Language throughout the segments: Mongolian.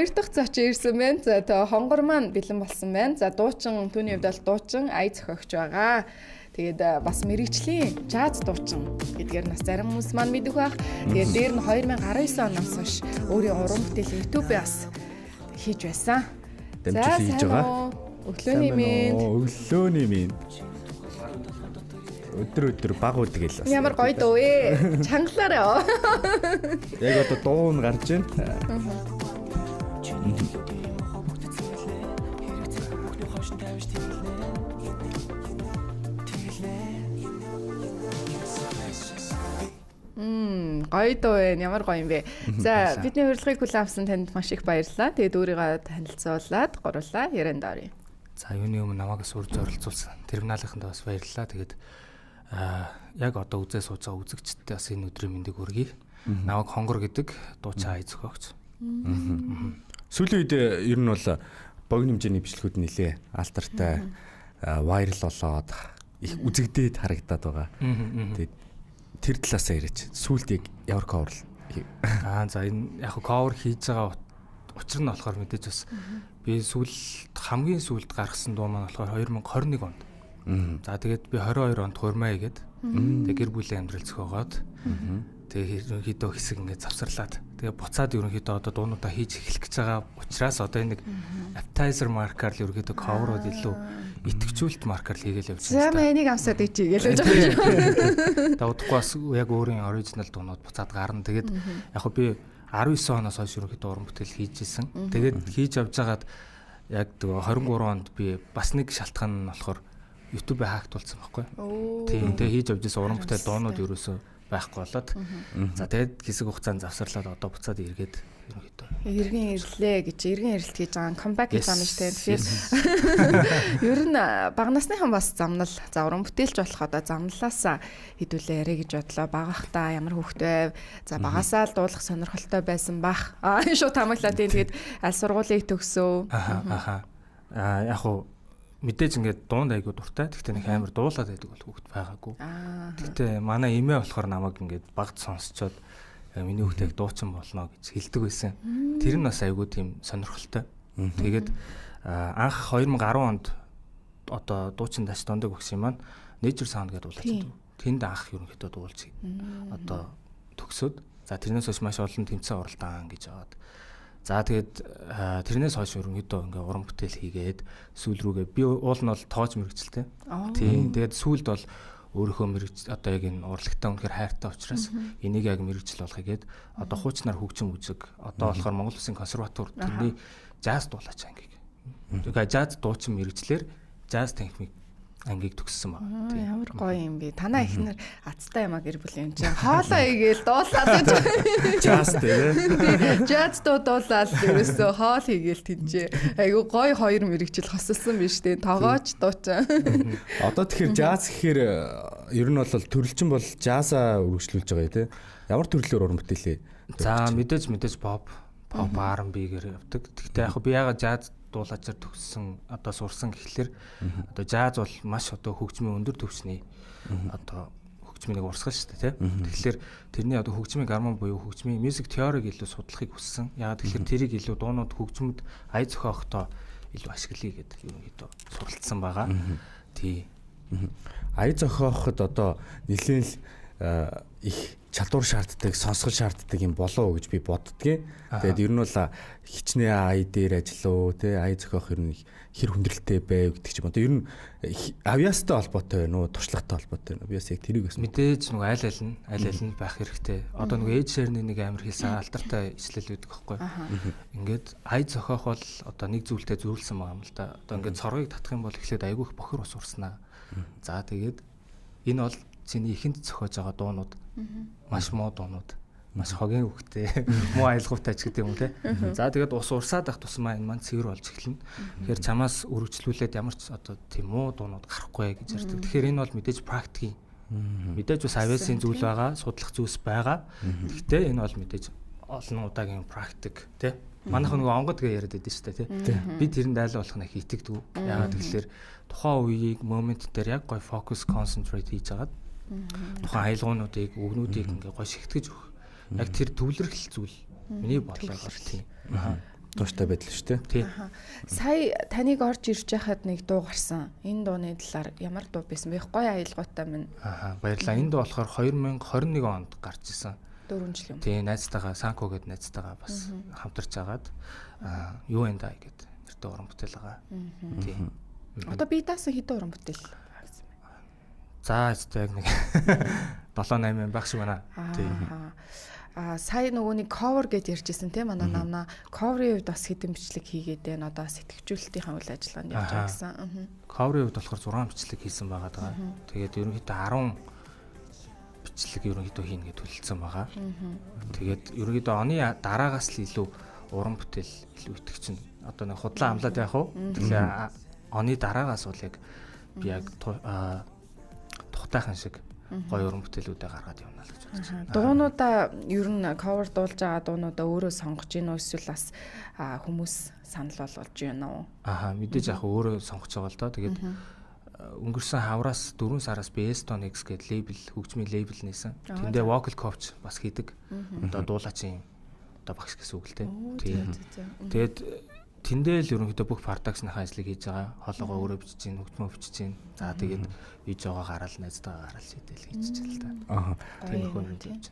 2 дахь зоч ирсэн байна. За тэгээ хонгор маань бэлэн болсон байна. За дуучин түүний хувьд бол дуучин ая зохиогч байгаа. Тэгээд бас мэрэгжлийн жаз дуучин гэдгээр нас зарим хүмүүс маань мэдэх байх. Тэгээд дээр нь 2019 оноос хойш өөрийн уран бүтээл YouTube бас хийж байсан. Дэмжиж хийж байгаа. Өглөөний минь. Өдөр баг үлдэгээл бас. Ямар гоё дуу ээ. Чангалаараа. Яг одоо дуу нь гарч байна. Гоё дуу байна. Ямар гоё юм бэ. За бидний урилгыг хүлээн авсан танд маш их баярлалаа. Тэгээд өөрийгөө танилцуулаад гурлаа ярианд оръё. За юуны өмнө намайг сурж оролцуулсан терминалынханд бас баярлалаа. Тэгээд яг одоо үзээ сууж байгаа үзэгчдтэй бас энэ өдрийн мэндийг хүргэе. Намайг хонгор гэдэг дуучин ая зохиогч. Сүүлийн үед ер нь бол богино хэмжээний бичлэгүүд нэлээ алдартай вайрал болоод их үзэгдээд харагдаад байгаа. Тэгээд тэр талаасаа яриач. Сүүлд ямар cover за энэ яг cover хийж байгаа учир нь болохоор мэдээж бас би хамгийн сүүлд гаргасан дуу маань болохоор 2021 онд. За тэгээд би 22 онд хурмаа игээд тэгээд гэр бүлийн амьдрал зохиогоод тэгээд ерөнхийдөө хэсэг ингээд завсарлаад тэгээд буцаад ерөнхийдөө одоо дуунуудаа хийж эхлэх гэж байгаа учраас одоо энэ нэг appetizer marker л ерөнхийдөө cover-ууд илүү итгэвчүүлэлт маркер л хийгээл явж байна. За энийг амсаад ичээ гэж бодож байгаа. Тавдахгүй бас яг өөрийн оригинал дуунууд буцаад гарна. Тэгээд яг би 19 оноос хойш ерөнхийдөө уран бүтээл хийж исэн. Тэгээд хийж явж байгаад яг 23 онд би бас нэг шалтгаан нь болохоор YouTube-ийг хаактуулсан байхгүй. Тийм тэгээд хийж явж исэн уран бүтээл дуунууд ерөөсөө байхгүй болоод. За тэгээд хэсэг хугацаанд завсарлаад одоо буцаад эргээд ерөнхийдөө эргэн ирлээ гэж эргэн ирэлт хийж байгаа comeback гэж байна шүү дээ. Тэгэхээр ер нь бага насныхан бас замнал за уран бүтээлч болох одоо замналаас хэдүүлээ ярэ гэж бодлоо. Бага хахта ямар хөвгт байв. За багасаа л дуулах сонирхолтой байсан бах. Шууд хамааглаа тийм тэгээд аль сургуулийг төгсөө. Яг уу мэдээж ингээд дуунд айгуу дуртай. Гэхдээ нэг амар дуулаад байдаг бол хөвгт байгаагүй. Гэхдээ манай эмээ болохоор намайг ингээд багт сонсчоод миний хүүхдийг дуучин болно гэж хэлдэг байсан. Тэр нь бас айгүй тийм сонирхолтой. Тэгээд анх 2010 онд одоо дуучин дач дундаг багшийн маань Nature Sound гэдэг дуулаач. Тэнд анх ерөнхийдөө дуулж одоо төгсөөд за тэрнээс хойш маш олон тэмцээн оролдоон гэж аваад. За тэгээд тэрнээс хойш ерөнхийдөө ингээ уран бүтээл хийгээд сүүл рүүгээ би уул нь бол тоож мэрэгчлээ. Тийм. Тэгээд сүүлд бол өөрийнхөө мэрэгч одоо яг энэ урлагтаа үнэхээр хайртай учраас энийг яг мэрэгжил болгоё гээд одоо хуучнаар хөгжим үзэг одоо болохоор Монгол Улсын консерватор тэрний жаз дуулаач ангийг. Тэгээ жаз дуучин мэрэгчлэр жаз техник ангийг төгссөн байна. Ямар гоё юм бэ. Танаа ихнэр азтай юмаа гэр бүлийн юм чинь хоолоо игээл дуулаад гэж. Жаз тэгээ. Жаз дуулаад ерөөсөө хоол хийгээл тэнцээ. Айгу гоё хоёр мэрэгжил хосолсон биз дээ. Тогооч дуучин. Одоо тэгэхээр жаз гэхээр ер нь бол төрөлчин бол жазаа үргэлжлүүлж байгаа тийм. Ямар төрлөөр уран бүтээлээ? За мэдээж pop R&B-гээр явдаг. Гэхдээ яг би ягаад жаз дуулаачаар төгссөн одоо сурсан гэхлээр одоо жаз бол маш одоо хөгжмийн өндөр түвшний одоо хөгжмийг урсгал шүү дээ тийм. Тэгэхээр тэрний одоо хөгжмийн гармон буюу хөгжмийн music theory-г илүү судлахыг хүссэн. Ягаад тэгэхээр тэрийг илүү дуунууд хөгжмөд ая зохиохдоо илүү ашиглая гэдэг ерөнхийдөө суралцсан байгаа. Тий. Ая зохиоход одоо нэлээд их чадвар шаарддаг, сонсгол шаарддаг юм болоо гэж би боддгийн. Тэгээд ер нь бол хичнээн ая дээр ажиллаа тий ая зохиох ер нь хэр хүндрэлтэй байв гэдэг ч юм. Одоо ер нь авьяастай холбоотой байна уу, туршлагатай холбоотой байна уу? Би бас яг тэрийг бас мэдээж нэг аль аль нь байх хэрэгтэй. Одоо нэг ээж ширний нэг амар хэлсэн алдартай ишлэл үүдэг байхгүй. Ингээд ая зохиох бол одоо нэг зүйлтэй зөвлөсөн байгаа юм л да. Одоо ингээд цоргийг татах юм бол эхлээд айгүйх бохир ус урснаа. За тэгээд энэ бол чиний ихэнд зохиож байгаа дуунууд маш муу дуунууд, маш хогийн хөвгтэй, муу аялгаутай ч гэдэг юм те. За тэгээд ус урсаад байх тусмаа энэ маань цэвэр болж эхэлнэ. Тэгэхээр чамаас үргэлжлүүлээд ямар ч одоо тийм муу дуунууд гарахгүй гэж ярьдаг. Тэгэхээр энэ бол мэдээж практикийн мэдээж бас авиасын зүйл байгаа, судлах зүйлс байгаа. Гэхдээ энэ бол мэдээж олон удаагийн практик те. Манайх нөгөө онгод гээ яриад байдаг шүү дээ те. Би тэрэнд айл болох нэг итгэдэг. Яагаад тэгэхээр тухайн үеийг момент дээр яг гой фокус концентрейт хийж агаад тухайн аялгуунуудыг, өгнүүдийг ингээ гой шигтгэж өгөх. Яг тэр төвлөрөл зүйл миний бодлоор тийм. тууштай байдал шүү дээ. Тий. Сая таныг орж ирж байхад нэг дуу гарсан. Энэ дууны талаар ямар дуу байсан бэ? Гоё аялгаутай минь. Баярлалаа. Энэ дуу болохоор 2021 онд гарч ирсэн. 4 жил юм. Тий, найзтайгаа Санко гэдэг найзтайгаа бас хамтарч агаад юу энэ даа гэдэг нэртэй уран бүтээл байгаа. Тий. Одоо би даасан хэдэн уран бүтээл гарсан бэ? За яг нэг 7-8 байх шиг байна. Тий. Сая нөгөө нэг cover гэж ярьжсэн тийм манай намна cover-ийн хувьд бас хэдэн бичлэг хийгээд байна. Одоо сэтгэвчүүлэлтийн үйл ажиллагаанд явж байгаа гэсэн. Cover-ийн хувьд болохоор 6 бичлэг хийсэн байгаа даа. Тэгээд ерөнхийдөө 10 бичлэг ерөнхийдөө хийнэ гэж төлөвлөсөн байгаа. Тэгээд ерөнхийдөө оны дараагаас л илүү уран бүтээл илүү итгэж чинь одоо нэг худлаа амлаад яах вэ? Тэгэхээр оны дараагаас бол яг би яг тухтайхан шиг гоё уран бүтээлүүдээ гаргаад явна л гэж бодож байна. Дуунуудаа ер нь cover дуулж байгаа дуунуудаа өөрөө сонгож гин үү эсвэл бас хүмүүс санал болгож байна уу? Мэдээж яг өөрөө сонгож байгаа л доо. Тэгээд өнгөрсөн хавраас 4 сараас Bestonics гэдэг лейбл хөгжмийн лейбл нээсэн. Тэндээ vocal coach бас хийдэг. Одоо дуулаачийн одоо багш гэсэн үг л дээ. Тэгээд тэндээ л ерөнхийдөө бүх production-ийн ажлыг хийж байгаа. Хоолойгоо өөрөө бичиж гин, хөгжмөө бичиж гин. За тэгээд бийж байгаа гараал найзтайгаа гараал шийдэл хийж чил та. Тийм хүн хийж байна.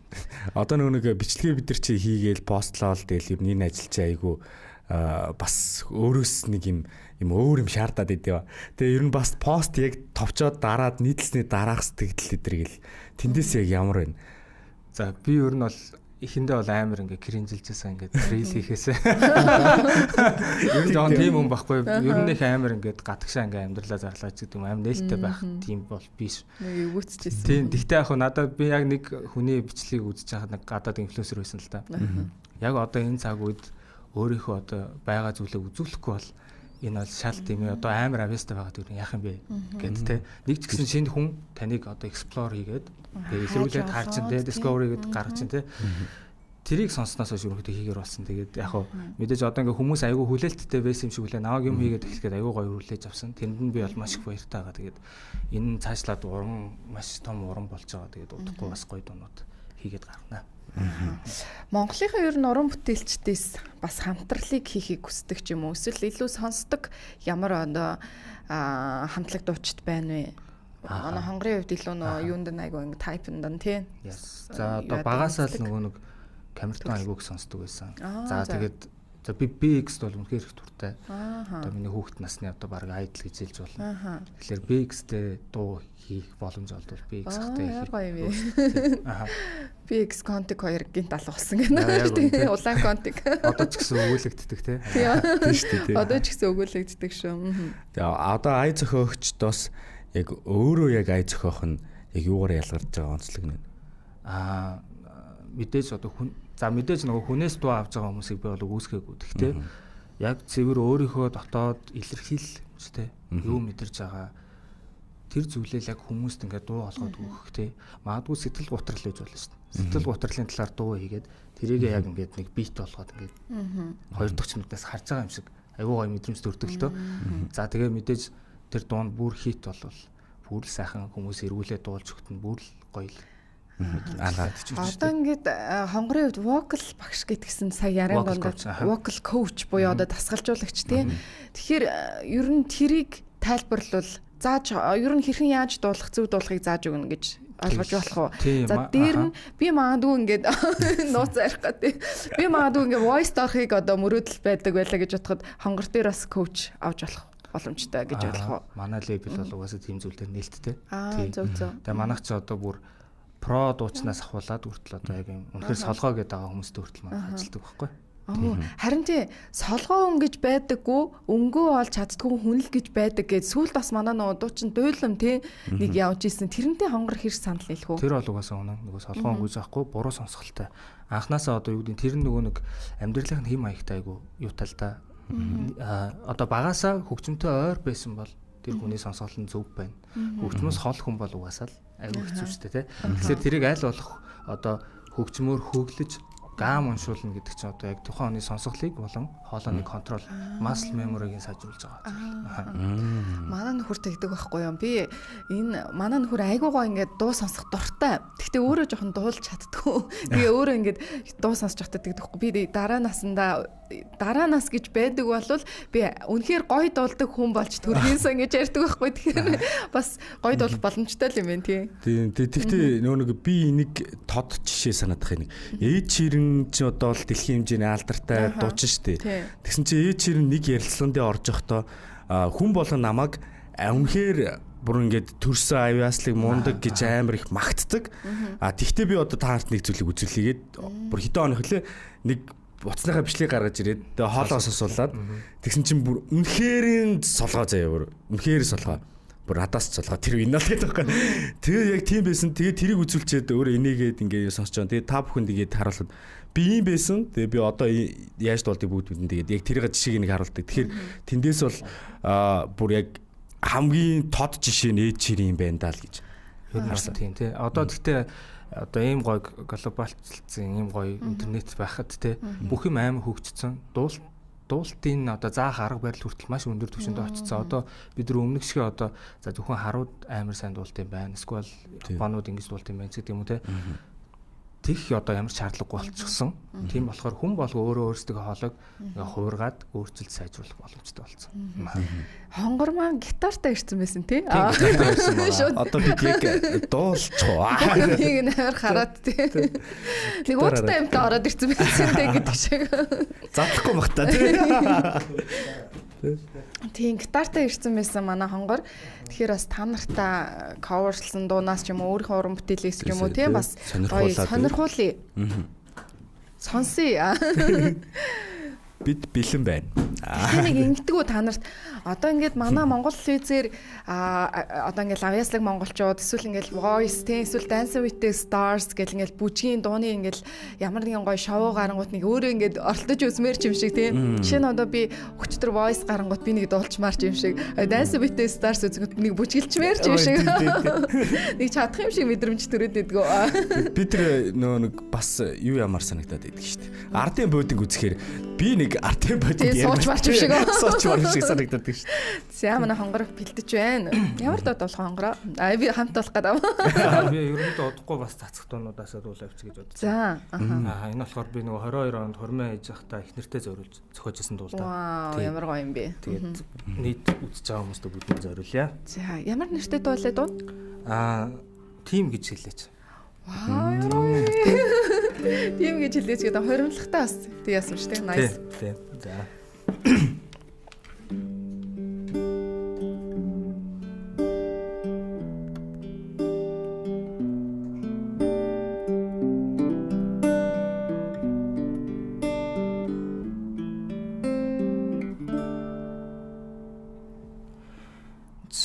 Одоо нэг бичлэгээ бид нар чи хийгээл постлоо л тэгэл ер нь энэ ажил чи айгу бас өөрөөс нэг юм өөр юм шаардаад идэв. Тэгээ ер нь бас пост яг товчоод дараад нийтлсний дараах сэтгэл эдэргээл тэндээс яг ямар байна. За би ер нь бол эхэндээ бол амар ингээ кринжилжсэн ингээ рил хийхээсээ. Ер нь жоон тийм юм байхгүй. Ер нь их амар ингээ гадагшаа ингээ амьдралаа зарлаач гэдэг юм амар нээлттэй байх тийм бол биш. Эвгүүцчихсэн. Тийм. Гэхдээ яг надад би яг нэг хүний бичлэгийг үзэж байхад нэг гадаад инфлюенсер байсан л та. Яг одоо энэ цаг үед өөрийнхөө одоо байгаа зүйлээ үзүүлэхгүй бол энэ бол шал тийм ээ одоо амар авьяастай байгаа гэдэг нь яах юм бэ гэдэг те. Нэг ч гэсэн шинэ хүн таныг одоо explore хийгээд илрүүлээд харж чинь те discovery гэдэг гаргаж чинь те. Тэрийг сонссноос хойш ерөнхийдөө хийгэр болсон. Тэгээд яг хөө мэдээж одоо ингээ хүмүүс айгүй хүлээлттэй байсан юм шиг үлээ наваг юм хийгээд эхлэхэд айгүй гоё хүлээж авсан. Тэнд нь би бол маш их баяртай байгаа. Тэгээд энэ цаашлаад уран маш том уран болж байгаа. Тэгээд удахгүй бас гоё дуунууд хийгээд гаргана. Монголынхаа ер нь уран бүтээлчдээс бас хамтралыг хийхийг хүсдэг ч юм уу эсвэл илүү сонсдог ямар одоо хамтлаг дуучид байна вэ? Манай хонгорын хувьд илүү нөө юунд айгу ингэ тайпнд нь тий. За одоо багасаа л нөгөө нэг камертон айгууг сонсдог байсан. За тэгээд за би BX бол үнэхээр их туртай. Одоо миний хүүхэд насны одоо баг айдл гэж хэлж болно. Тэгэхээр BX-тэй дуу хийх боломж олдвол BX-тэй хийх. BX Contic 2 гинт алга болсон гэнэ. Улаан Contic. Одоо ч гэсэн өгүүлэгддэг тий. Тийм шүү дээ. Одоо ч гэсэн өгүүлэгддэг шүү. Тэгээ одоо ай зохиогчдоос яг өөрөө яг ай зохиох нь яг юугаар ялгарч байгаа онцлог нь. Мэдээж одоо мэдээж нөгөө хүнээс дуу авч байгаа хүмүүсийг би бол үгүйсгээгүй. Гэхдээ яг цэвэр өөрийнхөө дотоод илэрхийлжтэй юу мэдэрч байгаа тэр зүйлээ яг хүмүүст ингээд дуу олгоод өгөх те. Магадгүй сэтгэл гутрал гэж болно шүү дээ. Сэтгэл гутралын талаар дуу хийгээд тэрийг яг ингээд нэг бит болгоод ингээд хоёр дахь чинудаас харж байгаа юм шиг айгүй гоё мэдрэмж төрдөг л төө. За тэгээ мэдээж тэр дуунд бүр хит болвол бүр л сайхан хүмүүс эргүүлээд дуулж өгт нь бүр л гоё л одоо ингээд хонгорын хувьд vocal багш гэдгсэн сая яран донд vocal coach буюу одоо дасгалжуулагч тий. Тэгэхээр ер нь тэрийг тайлбарлавал зааж ер нь хэрхэн яаж дуулах зөв дуулахыг зааж өгнө гэж ойлгож болох уу? За дээр нь би магадгүй ингээд нууц арих гэдэг. Би магадгүй ингээд voice дорхыг одоо мөрөөдөл байдаг байлаа гэж бодоход хонгор дээр бас coach авч болох боломжтой гэж ойлгох уу? Манай лейбл бол угаасаа тийм зүйл дээр нээлттэй. Зөв. Тэгээ манайх ч одоо бүр про дуучнаас ахуулаад хүртэл одоо яг юм үнэхээр солгоо гэдэг байгаа хүмүүст хүртэл маань ажилладаг байхгүй. Харин тий солгоо хүн гэж байдаггүй өнгөө олж чаддгүй хүн л гэж байдаг гэж сүүлд бас манай нөгөө дуучин дуйлам тий нэг явж исэн тэрнтэй хонгор хэрэг санал хэлэх үү? Тэр бол угаасаа үнэн нөгөө солгоо хүн гэж байхгүй буруу сонсголтой. Анхнаасаа одоо юу гэдэг тэр нөгөө нэг амьдралын хэм маягтай айгу юу тал та одоо багасаа хөгжмөнтэй ойр байсан бол тэр хүний сонсгол нь зөв байна. Хөгжмөөс хол хүн бол угаасаа л айгүй хэцүү шүү дээ тий. Тэгэхээр тэрийг аль болох одоо хөгжмөөр хөглөж гам уншуулна гэдэг чинь одоо яг тухайн хүний сонсголыг болон хоолойны контрол muscle memory-г сайжруулж байгаа. Манай нөхөр тэгдэг байхгүй юу? Би энэ манай нөхөр айгуугаа ингээд дуу сонсох дуртай. Гэхдээ өөрөө жоохон дуулж чаддгүй. Тэгээ өөрөө ингээд дуу сонсож байхдаа тэгдэг байхгүй. Би дараа насандаа дараанаас гэж байдаг болвол би үнэхээр гоё дуулдаг хүн болж төргийнсэн гэж ярьдаг байхгүй. Тэгэхээр бас гоё дуулах боломжтой л юм байна тий. Тийм. Тэгэхдээ нөгөө нэг би нэг тод жишээ санаадах нэг. Эд Ширэн ч одоо л дэлхийн хэмжээний алдартай дуучин шүү дээ. Тэгсэн чинь Эд Ширэн нэг ярилцлаганд орж явахдаа хүн болон намайг үнэхээр бүр ингээд төрсөн авиаслыг мундаг гэж амар их магтдаг. Тэгтээ би одоо та нарт нэг зүйлийг үзүүлээгээд бүр хэдэн хоног хөлөө нэг буцныхаа бичлэгийг гаргаж ирээд тэгээ хоолоо сонсуулаад тэгсэн чинь бүр үнэхээр солгоо заяа бүр үнэхээр солгоо. Бүр хадаас солгоо тэр винал гэдэг байхгүй. Тэгээ яг тийм байсан. Тэгээ тэрийг үзүүлчихэд өөрөө энийгээд ингээд сонсож байгаа. Тэгээ та бүхэнд тэгээд харуулхад би юм байсан. Тэгээ би одоо яаж дуулдгийг бүгд мэдэн. Тэгээд яг тэрийг жишээг нэг харуулдаг. Тэгэхээр тэндээс бол бүр яг хамгийн тод жишээ нь Эд Ширэн юм байна даа л гэж харсан тийм тий. Одоо гэхдээ одоо ийм гоё глобалчлцсан ийм гоё интернет байхад тий бүх юм амар хөгжсөн. Дуултын одоо заах арга барил хүртэл маш өндөр түвшинд очсон. Одоо бид нар өмнөх шиг одоо за зөвхөн харууд амар сайн дуулт юм байна. Эсвэл Японууд ингэж дуулт юм байна гэдэг юм уу те. Тих одоо ямар ч шаардлагагүй болчихсон. Тийм болохоор хүн болго өөрөө өөрсдөө хоолойг хуургаад өөрчлөлт сайжруулах боломжтой болсон. Хонгор маань гитартай ирсэн байсан тий. Одоо бид яг дуулчихоо. Нэг нээр хараад тий. Нэг ууттай юмтай ороод ирсэн байсан тий гэдэг шиг. Задлахгүй бах та тий. Тийм гитартай ирсэн байсан манай хонгор. Тэгэхээр бас та нартаа coverлсан дуунаас ч юм уу өөрийнхөө уран бүтээлээс ч юм уу тийм бас гоё сонирхуулъя. Сонсъё. Бид бэлэн байна. Нэг ингэдэггүй та нарт одоо ингээд манай Монгол телевизээр одоо ингээд авьяаслаг монголчууд эсвэл ингээд voice тийм эсвэл Dancing with the Stars гэл ингээд бүжгийн дууны ингээд ямар нэгэн гоё шоу гарангууд нэг өөрөө ингээд оролдож үзмээр ч юм шиг тийм. Жишээ нь одоо би өчтөр voice гарангууд би нэг дуулчмаар ч юм шиг Dancing with the Stars үзэнгүүт нэг бүжгэлчмээр ч юм шиг. Нэг чадах юм шиг мэдрэмж төрөөд идэггүй. Би тэр нөгөө нэг бас юу ямар санагдаад идэг шүү дээ. Ардын буудыг үзэхээр би нэг ардын буудыг сууч марч шиг санагдаад шүү дээ. За манай хонгор бэлдэж байна. Ямар дууд болох хонгороо? Би хамт болох гэдэг. Би ерөнхийдөө удахгүй бас цацх дуунуудаас дуулаа авч гэж бодсон. За. Энэ болохоор би нөгөө 22 онд хормоо ээж захта их нэртэй зориулж зохиожсэн дуулаа. Вау, ямар гоё юм бэ. Тэгээд нийт үзэж байгаа хүмүүстээ бүгд зориулъя. За, ямар нэртэй дуулаа дуу? Тим гэж хэлээч. Вау. Тим гэж хэлээч гэдэг хоримлохтой бас тий яасан шүү дээ. Nice. Тий. За.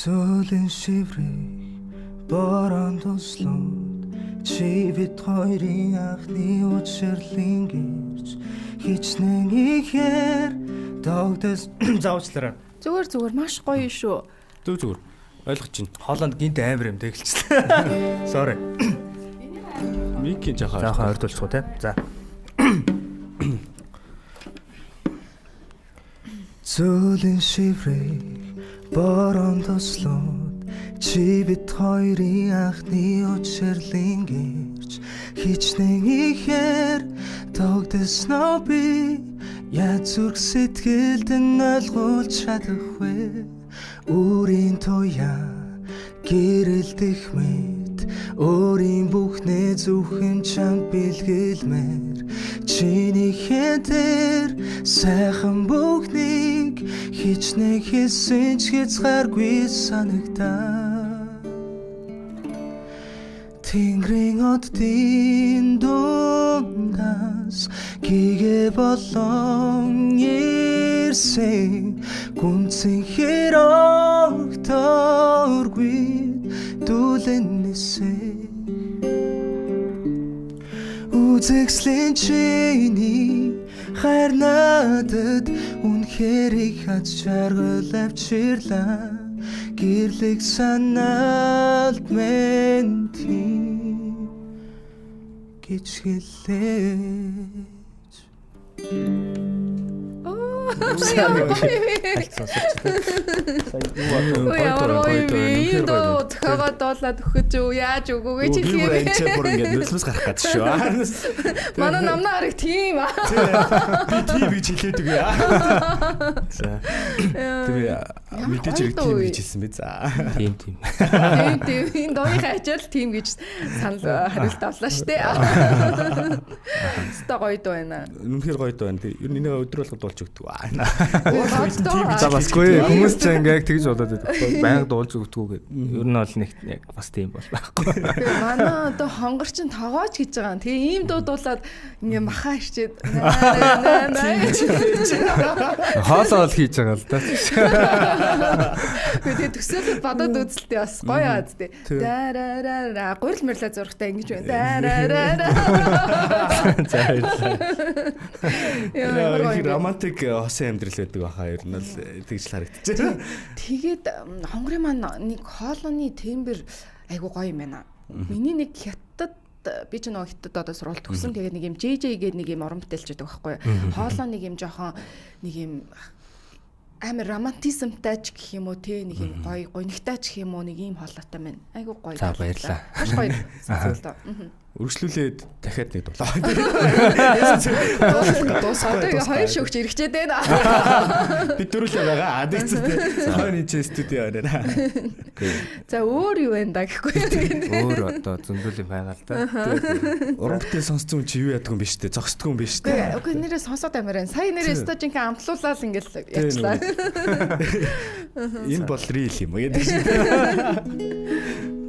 Цөлэн шиврэх борон туслууд чи бид хоёрын анхны учирлын гэрч хичнээн ихээр догдос заавчлаарай. Зүгээр маш гоё шүү. Зүгээр. Ойлгож чинь. Хооланд гинт амар юм тэгэлчлээ. Sorry. Микийн жахаа ойртуулчих уу те. За. Цөлэн шиврэх борон туслууд чи бид хоёрын анхны учирлын гэрч хичнээн ихээр тогтсноо би яаж зүрх сэтгэлд нь ойлгуулж чадахгүй өөрийн туяа гэрэлдэх мэт өөрийн бүхнээ зөвхөн чамд бэлгэлмээр чиний хэтэр сайхан бүхнийг хичнээн хийсэн ч хязгааргүй санагдаа Тэнгэрийн оддын дундаас гигэ болон ирсэн гүнзгий хэр огторгүй дүүлэнэсээ үзэгслийн чиний хайр надад үнэхээр их аз жаргал авчирлаа гэрлэх санаалд мэнти гэж хэлээч. Ийм доо зохиогоод дуулаад өгөх үү? Яаж өгөө гэж хэлээ. Би энэ бүр ингээд нөлөөс гарах гэдэг шүү. Манай намнаа хараг тийм аа. Би тийм гэж хэлээд үгүй. Тэгээ мэдээж хэрэг тийм гэж хэлсэн бэ. За. Тийм. Тийм. Энэ дооны ачаал тийм гэж санал хариулт авлаа штэ. Өстө гоё доо байна. Үнэхээр гоё доо байна. Ер нь энийг өдөр болгоод дуулж өгдөг. За басгүй хүмүүс ч ингээд тэгж бодоод байдаг. Байнга дуулж өгдөг гэдэг. Ер нь бол нэг яг бас тийм бол байхгүй. Манай одоо хонгор чин тогооч гэж байгаа. Тэгээ ийм дуу дуулаад ингээ махаа ичээд хоолоо л хийж байгаа л да. Тэгээ төсөөлөд бодоод үзэлтэй бас гоё аа зү. Дараараа гурил мөрлөө зургтай ингэж байна. Яа, романтик хосын амьдрал байдаг баха ер нь л тэгж харагдаж байна. Тэгээд хонгорын маань нэг хоолойны тембэр айгу гоё юм байна. Миний нэг хятад би ч нөгөө хятад одоо сургууль төгсөн. Тэгээд нэг юм JJ гэдэг нэг юм уран бүтээлч байдаг байхгүй юу. Хоолой нэг юм жоохон нэг юм амар романтизмтай ч гэх юм уу те нэг юм гоё гонигтай ч гэх юм уу нэг юм хоолойтой байна. Айгу гоё. За баярлаа. Маш гоё. Сонирхолтой. Үргэлжлүүлээд дахиад нэг дуулаа. Дуусаад ингээ хоёр шүгч ирэхчээд байна. Бид дөрүлээ байгаа. Адигцтэй. Хойны ч студио байна. За өөр юу вэ да гэхгүй. Өөр одоо зөндөл юм байгаа л да. Уран бүтээл сонсцсон хүн чи юу яадаг юм биш үү? Зогсдгүй юм биш үү? Үгүй нэрээ сонсоод амираа. Сая нэрээ стожинг амтлуулаад ингээл ячлаа. Энэ бол real юм уу гэдэг шиг.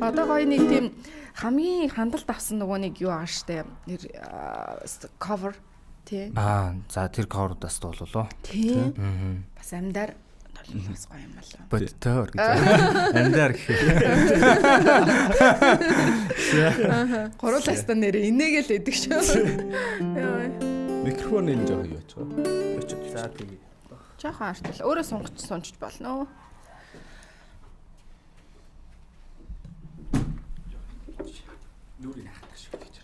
Одоо гоё нэг тийм хамгийн хандлт авсан нөгөө нэг юу аа штэ. Cover тий. За тэр cover-даас дуулуулаа. Тий. Бас амьдаар бас гоё юм байна. Бодтоор гэж. Амьдаар гэх. Гуруулаастаа нэрээ инээгээл эдэг шүү. Микрофон энэ жоох юу ч байгаа. За тэгээ. Жохон артал. Өөрөө сунч болно. Нүрийн хатах шүү гэж.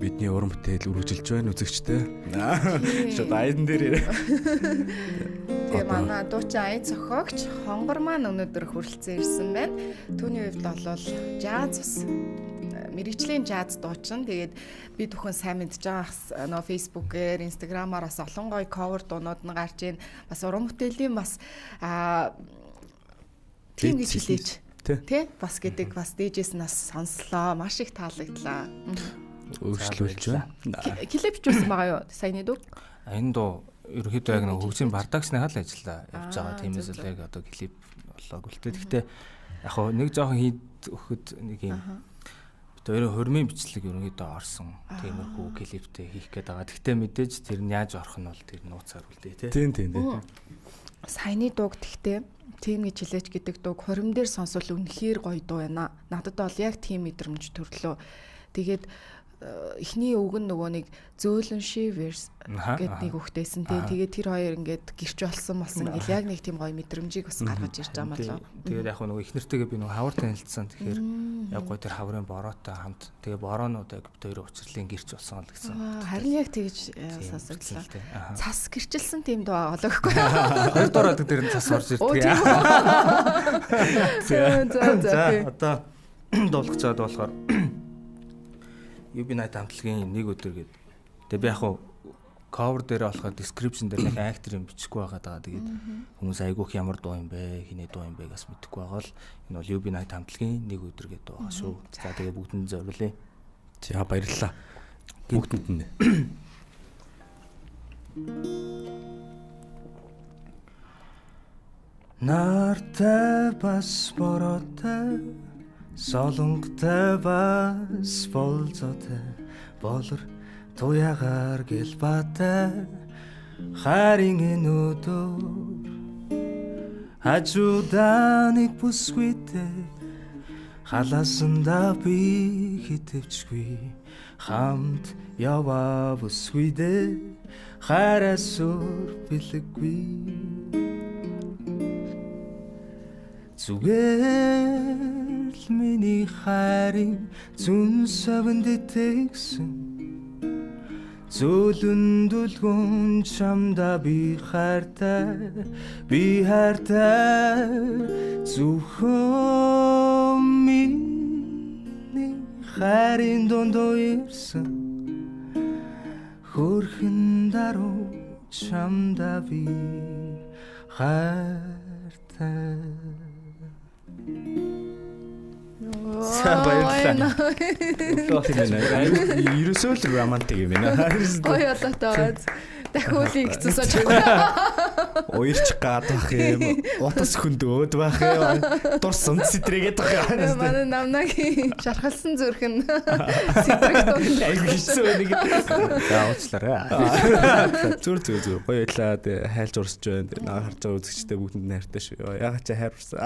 Бидний уран бүтээл үргэлжилж байна үзэгчтэй. Шууд айдан дээр. Тэгээ манай дуучин аян зохиогч хонгор маань өнөөдөр хүрэлцэн ирсэн байна. Түүний хувьд бол жаз бас мэргэжлийн жаз дуучин. Тэгээд би бүхэн сайн мэдж байгаа нөө фейсбүүкээр, инстаграмаар бас олон гоё cover дуунууд нь гарч ийн. Бас уран бүтээлийн бас тийм гэж хэлээч. Тэ бас гэдэг бас дижээс нас сонслоо. Маш их таалагдлаа. Өөрчлөлж байна. Клип ч үзсэн байгаа юу? Саяны дуу. Энэ дуу ерөнхийдөө яг нэг хөгжим бардагчныхаа л ажиллаа явж байгаа. Тиймээс л яг одоо клип болоог үлдээ. Гэхдээ яг хоо нэг жоохон хийд өгөхөд нэг юм бид өөрөө хөрмийн бичлэг ерөнхийдөө орсон. Тиймэрхүү клиптэй хийх гээд байгаа. Гэхдээ мэдээж тэр нь яаж орох нь бол тэр нууцаар үлдээ тий. Тийм. Саяны дууг тэгтээ тийм гэж хэлээч гэдэг дууг хорим дээр сонсвол үнэхээр гоё дуу байна. Надад бол яг тийм мэдрэмж төрлөө. Тэгээд эхний үг нь нөгөө нэг зөөлөн шиверс гэдэг нэг үгтэйсэн тий. Тэгээд тэр хоёр ингээд гэрч болсон ингээл яг нэг тийм гоё мэдрэмжийг бас гаргаж ирж байгаа маа лөө. Тэгээд яг нөгөө эхнэртэйгээ би нөгөө хавар танилцсан. Тэгэхээр яг гоё тэр хаврын бороотой хамт тэгээд бороонууд яг бид хоёрын учрлын гэрч болсон л гэсэн. Харин яг тэгж сонсогдлоо. Цас гэрчилсэн тийм дуу олоохгүй. Хоёрдугаар алдаг дээр нь цас орж ирдэг. За одоо дуулах чад болохоор UB Night хамтлагийн нэг өдөр гээд. Тэгээ би яг хуу cover дээр болохоор description дээр нэг актер юм бичихгүй байгаа даа. Тэгээд хүмүүс айгүйх ямар дуу юм бэ, хиний дуу юм бэ гэж мэдэхгүй байгаа л энэ бол UB Night хамтлагийн нэг өдөр гээд байгаа шүү. За тэгээ бүгдэнд зориулъя. За баярлалаа. Бүгдэнд нь. Нартай бас бороотой солонготой бас болзоотой болор туягаар гэл батай харин өнөдөр хажуудаа нэг бүсгүйтэй халаасандаа би хитвчгүй хамт яваа бүсгүйдээ харасур бэлэггүй зүгээр миний хайрын зүн савнд итгэсэн зөөлөн дүлгүн чамда би хайртай зөвхөн миний хайрын дондоо ирсэн хөрхэн даруй чамда би хайртай. Баярлалаа. Ерөөсөө л романтик юм байна. Гоё болоо. Дахиулыг хэцүүсэж. Уярч гад бах юм. Утас хөндөөд бах юм. Дурсан сэтрэгээд бах юм. Манай намнагийн шархалсан зүрх нь сэтрэгт айгүй хэцүү нэг. За уучлаарай. Зүр. Гоё ялаа хайлж урсж байна. Наа харж байгаа үзэгчтэй бүгдэнд хайртай шүү. Ягаад ч хайрсан.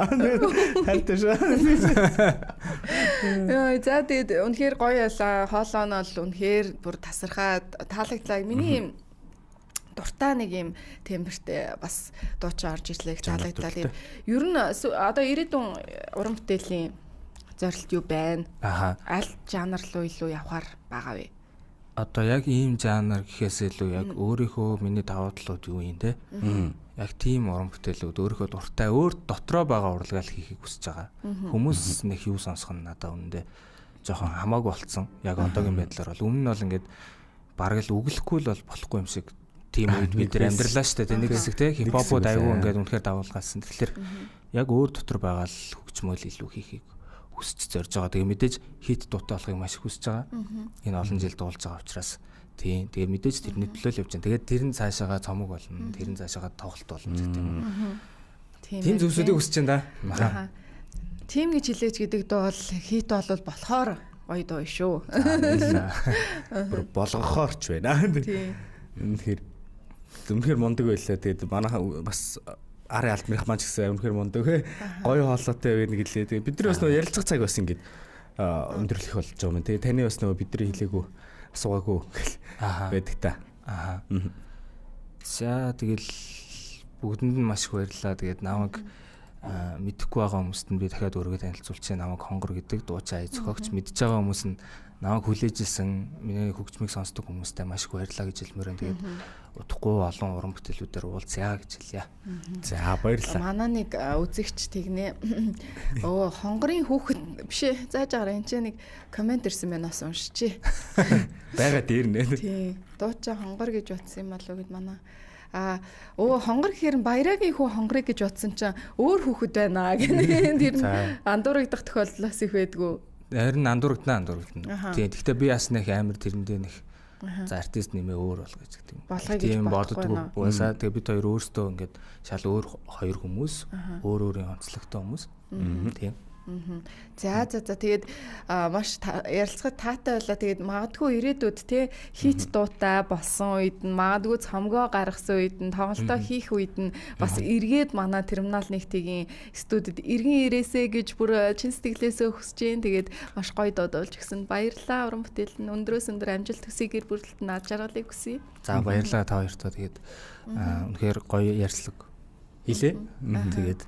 Хайртай шүү. Яа, за тэгээд үнэхээр гоё ялаа. Хоолоо нь бол үнэхээр бүр тасархаа таалагдлаа. Миний дуртай нэг юм темпертэй бас дуучин орж ирлээ таалагдлаа. Тэгээд ер нь одоо ирээдүйн уран бүтээлийн зорилт юу байна? Аль жанр руу илүү явахаар байгаа вэ? Одоо яг ийм жанр гэхээс илүү яг өөрийнхөө миний давуу талууд юу юм те? Яг тийм уран бүтээлүүд өөрийнхөө дуртай өөр дотроо байгаа урлагаал хийхийг хүсэж байгаа. Хүмүүс нэг юу сонсох нь надад үнэндээ жоохон хамаагүй болцсон. Яг одоогийн байдлаар бол өмнө нь бол ингээд бараг л үгэлэхгүй л бол болохгүй юм шиг тийм үед бид нар амьдралаа шүү дээ. Нэг хэсэг те хипхопууд аягүй ингээд үнэхээр давуулгаалсан. Тэгэхээр яг өөр дотор байгаа л хөгжмөл илүү хийхийг хүсэж зорж байгаа. Тэгээ мэдээж хит дуутай болохыг маш их хүсэж байгаа. Энэ олон жил дуулж байгаа учраас тийм. Тэгээ мэдээж тэрний төлөө л явж байна. Тэгээд тэр нь цаашаага цомог болно. Тэр нь цаашаага тоглолт болно гэх юм. Тийм зүйлсүүдийг хүсэж байна да. Тим гэж хэлээж гэдэг дуу бол хит бол болохоор гоё дуу шүү. Бүр болгохоорч байна. Тийм. Үнэхээр мундаг байлаа. Тэгээд манайха бас арын алтмынх маань ч гэсэн үнэхээр мундаг. Гоё хоолойтой байна гэлээ. Тэгээд бид нар бас нөгөө ярилцах цаг бас ингэж өндөрлөх болж байгаа юм. Тэгээд таны бас нөгөө бидний хэлээгүй асуугаагүй байдаг та. За тэгэл бүгдэнд нь маш их баярлалаа. Тэгээд намайг мэдэхгүй байгаа хүмүүст нь би дахиад өөрийгөө танилцуулчихъя. Намайг Хонгор гэдэг дуучин ая зохиогч. Мэдж байгаа хүмүүс нь намайг хүлээжсэн миний хөгжмийг сонсдог хүмүүстээ маш их баярлалаа гэж хэлмээр байна. Тэгээд утгагүй олон уран бүтээлүүдээр уулзъя гэж хэлье. За баярлалаа. Манай нэг үзэгч тэгнэ. Хонгорын хүүхэд биш ээ. Зааж агараа энэ ч нэг комент ирсэн байна бас уншчихъя. Бага дээр нэ. Тий. Дуучин Хонгор гэж утсан юм болов уу гэд манай хонгор гэхээр баярагийн хүү хонгорыг гэж утсан чинь өөр хүүхэд байна гэнэ. Тэр андуурагдах тохиолдлоос их байдгүй. Харин андуурагдана. Тийм. Гэхдээ би бас нэг амар тэрэндээ нэг за артист нэмээ өөр бол гэж гэдэг юм. Тийм боддгоо уусаа. Тэгээ бид хоёр өөрсдөө ингээд шал өөр хоёр хүмүүс, өөрийн онцлогтой хүмүүс. Тийм. За тэгээд маш ярилцлагад таатай байлаа. Тэгээд магадгүй ирээдүйд те хит дуутай болсон үед нь магадгүй цомгоо гаргасан үед нь тоглолтоо хийх үед нь бас эргээд манай терминал нэгтгийн студид иргэн ирээсэ гэж бүр чин сэтгэлээсээ хүсэж जैन. Тэгээд маш гоё дуудуулж гисэн. Баярлалаа. Уран бүтээл нь өндрөөс өндөр амжилт төсөй гэр бүлд нь аж аргалыг хүсье. За баярлалаа та хоёртоо. Тэгээд үнэхээр гоё ярьцлага хийлээ. Тэгээд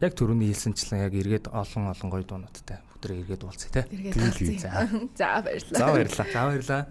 яг түрүүний хэлсэнчлэн яг эргээд олон гоё дуунуудтай бүгд эргээд уулзъя те. За баярлалаа. За баярлалаа. За баярлалаа.